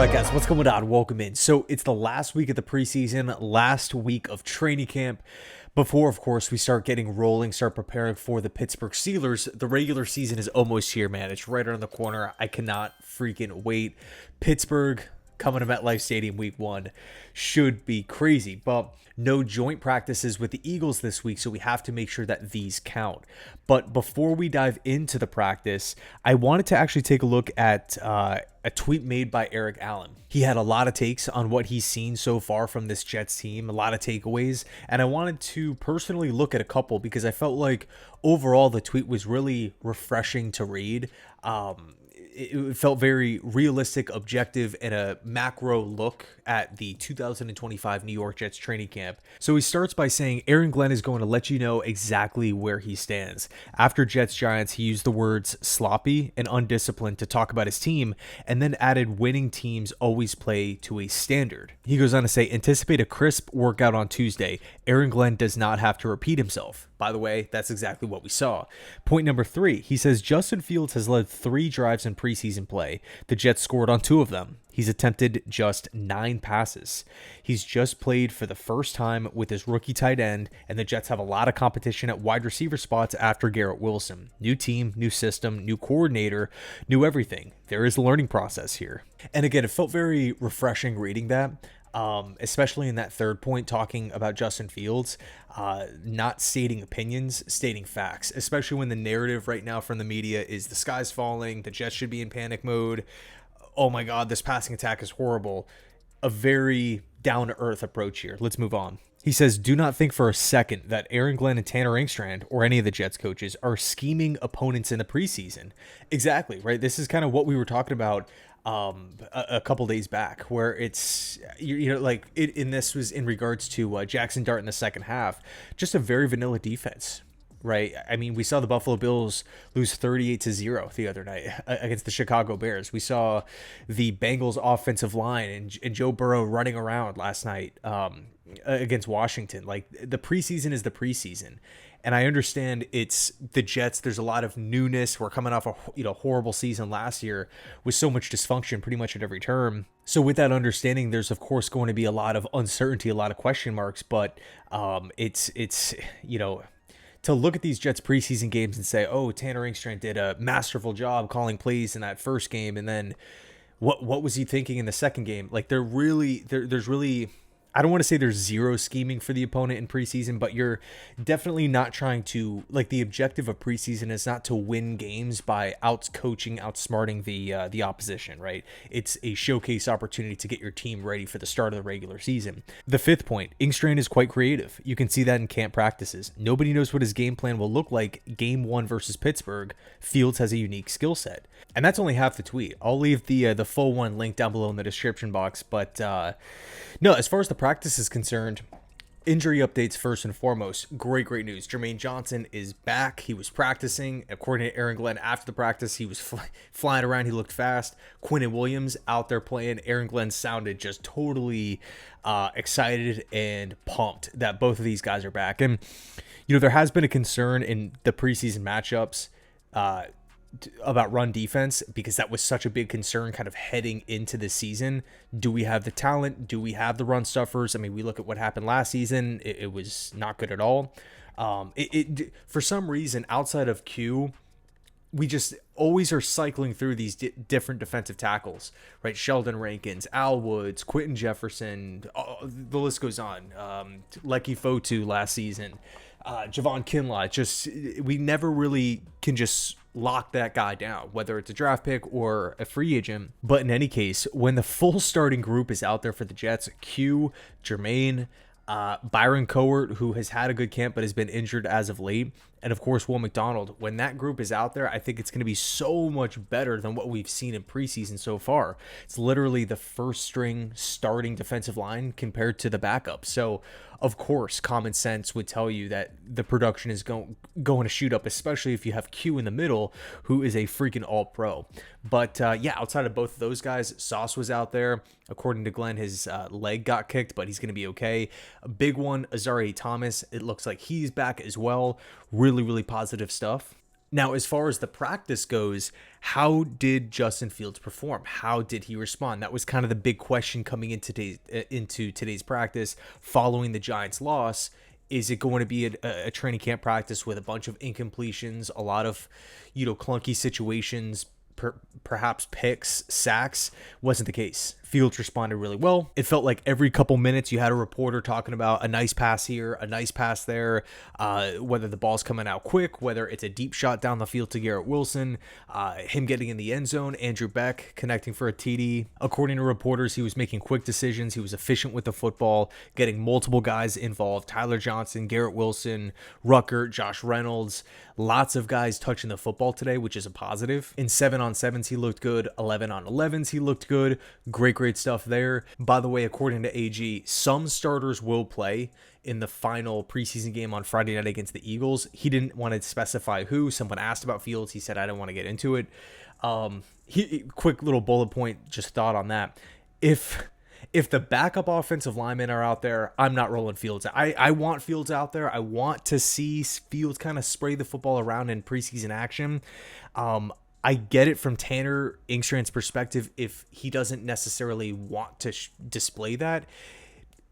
right, guys, what's going on? Welcome in. So it's the last week of the preseason, last week of training camp. Before, of course, we start getting rolling, start preparing for the Pittsburgh Steelers. The regular season is almost here, man. It's right around the corner. I cannot freaking wait. Pittsburgh coming to MetLife Stadium week 1 should be crazy, but no joint practices with the Eagles this week, so we have to make sure that these count. But before we dive into the practice, I wanted to actually take a look at a tweet made by Eric Allen. He had a lot of takes on what he's seen so far from this Jets team, a lot of takeaways, and I wanted to personally look at a couple because I felt like overall the tweet was really refreshing to read. It felt very realistic, objective, and a macro look at the 2025 New York Jets training camp. So he starts by saying, Aaron Glenn is going to let you know exactly where he stands. After Jets Giants, he used the words sloppy and undisciplined to talk about his team, and then added winning teams always play to a standard. He goes on to say, anticipate a crisp workout on Tuesday. Aaron Glenn does not have to repeat himself. By the way, that's exactly what we saw. Point number 3, he says Justin Fields has led 3 drives in preseason play. The Jets scored on 2 of them. He's attempted just 9 passes. He's just played for the first time with his rookie tight end, and the Jets have a lot of competition at wide receiver spots after Garrett Wilson. New team, new system, new coordinator, new everything. There is a learning process here. And again, it felt very refreshing reading that. Especially in that third point, talking about Justin Fields, not stating opinions, stating facts, especially when the narrative right now from the media is the sky's falling, the Jets should be in panic mode. Oh my God, this passing attack is horrible. A very down-to-earth approach here. Let's move on. He says, do not think for a second that Aaron Glenn and Tanner Engstrand or any of the Jets coaches are scheming opponents in the preseason. Exactly, right? This is kind of what we were talking about a couple days back, where it's like it, and this was in regards to Jackson Dart in the second half, just a very vanilla defense, right? I mean, we saw the Buffalo Bills lose 38-0 the other night against the Chicago Bears. We saw the Bengals offensive line and Joe Burrow running around last night against Washington. Like, the preseason is the preseason. And I understand it's the Jets. There's a lot of newness. We're coming off a horrible season last year with so much dysfunction pretty much at every turn. So with that understanding, there's of course going to be a lot of uncertainty, a lot of question marks. But it's to look at these Jets preseason games and say, oh, Tanner Engstrand did a masterful job calling plays in that first game, and then what was he thinking in the second game? Like, there's really. I don't want to say there's zero scheming for the opponent in preseason, but you're definitely not trying to, like, the objective of preseason is not to win games by out-coaching, outsmarting the opposition, right? It's a showcase opportunity to get your team ready for the start of the regular season. The 5th point, Engstrand is quite creative. You can see that in camp practices. Nobody knows what his game plan will look like game 1 versus Pittsburgh. Fields has a unique skill set. And that's only half the tweet. I'll leave the full one linked down below in the description box, but no, as far as the practice is concerned, injury updates first and foremost. Great news. Jermaine Johnson is back. He was practicing. According to Aaron Glenn, after the practice, he was flying around. He looked fast. Quinnen Williams out there playing. Aaron Glenn sounded just totally excited and pumped that both of these guys are back. And, there has been a concern in the preseason matchups about run defense, because that was such a big concern kind of heading into the season. Do we have the talent? Do we have the run stuffers? I mean, we look at what happened last season. It was not good at all. For some reason, outside of Q, we just always are cycling through these different defensive tackles, right? Sheldon Rankins, Al Woods, Quentin Jefferson, the list goes on. Lecky Fotu last season, Javon Kinlaw. We never really can just lock that guy down, whether it's a draft pick or a free agent. But in any case, when the full starting group is out there for the Jets, Q, Jermaine, Byron Cowart, who has had a good camp but has been injured as of late, and of course Will McDonald, when that group is out there, I think it's going to be so much better than what we've seen in preseason so far. It's literally the first string starting defensive line compared to the backup. So of course common sense would tell you that the production is going to shoot up, especially if you have Q in the middle, who is a freaking all-pro. But yeah, outside of both of those guys, Sauce was out there. According to Glenn, his leg got kicked, but he's going to be okay. A big one, Azari Thomas, it looks like he's back as well. Really positive stuff. Now, as far as the practice goes, how did Justin Fields perform? How did he respond? That was kind of the big question coming into today's practice following the Giants' loss. Is it going to be a training camp practice with a bunch of incompletions, a lot of, clunky situations, perhaps picks, sacks? Wasn't the case. Fields responded really well. It felt like every couple minutes you had a reporter talking about a nice pass here, a nice pass there, whether the ball's coming out quick, whether it's a deep shot down the field to Garrett Wilson, him getting in the end zone, Andrew Beck connecting for a TD. According to reporters, he was making quick decisions. He was efficient with the football, getting multiple guys involved. Tyler Johnson, Garrett Wilson, Rucker, Josh Reynolds, lots of guys touching the football today, which is a positive. In 7-on-7s, he looked good. 11-on-11s, he looked good. Great stuff there. By the way, according to AG, some starters will play in the final preseason game on Friday night against the Eagles. He didn't want to specify who. Someone asked about Fields. He said, I don't want to get into it. Quick little bullet point, just thought on that. If the backup offensive linemen are out there, I'm not rolling Fields. I want Fields out there. I want to see Fields kind of spray the football around in preseason action. I get it from Tanner Ingstrand's perspective if he doesn't necessarily want to display that,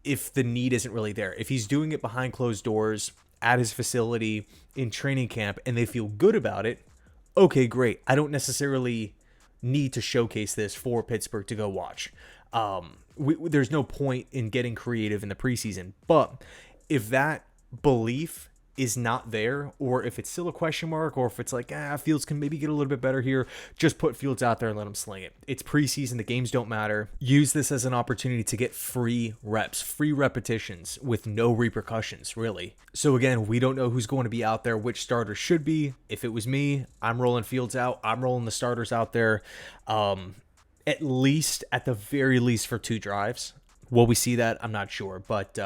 if the need isn't really there. If he's doing it behind closed doors at his facility in training camp and they feel good about it, okay, great. I don't necessarily need to showcase this for Pittsburgh to go watch. There's no point in getting creative in the preseason. But if that belief is not there, or if it's still a question mark, or if it's like, Fields can maybe get a little bit better here, just put Fields out there and let him sling it. It's preseason. The games don't matter. Use this as an opportunity to get free reps, free repetitions with no repercussions, really. So again, we don't know who's going to be out there, which starters should be. If it was me, I'm rolling Fields out. I'm rolling the starters out there. At the very least for 2 drives. Will we see that? I'm not sure. But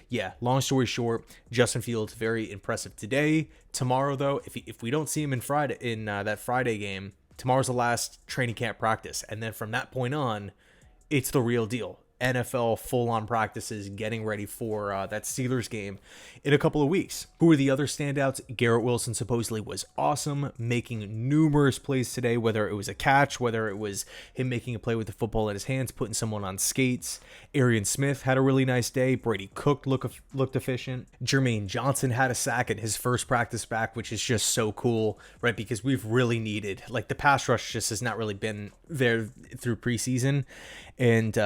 yeah, long story short, Justin Fields, very impressive today. Tomorrow, though, if we don't see him in that Friday game, tomorrow's the last training camp practice. And then from that point on, it's the real deal. NFL full-on practices, getting ready for that Steelers game in a couple of weeks. Who are the other standouts? Garrett Wilson supposedly was awesome, making numerous plays today, whether it was a catch, whether it was him making a play with the football in his hands, putting someone on skates. Arian Smith had a really nice day. Brady Cook looked efficient. Jermaine Johnson had a sack in his first practice back, which is just so cool, right? Because we've really needed, like, the pass rush just has not really been there through preseason. And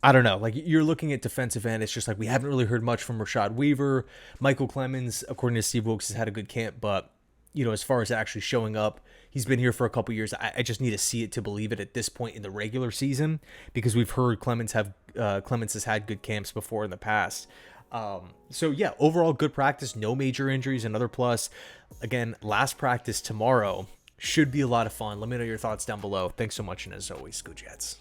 I don't know, like, you're looking at defensive end, it's just like we haven't really heard much from Rashad Weaver. Michael Clemens, according to Steve Wilkes, has had a good camp, but, as far as actually showing up, he's been here for a couple years. I just need to see it to believe it at this point in the regular season, because we've heard Clemens has had good camps before in the past. So yeah, overall good practice, no major injuries, another plus. Again, last practice tomorrow should be a lot of fun. Let me know your thoughts down below. Thanks so much, and as always, go Jets.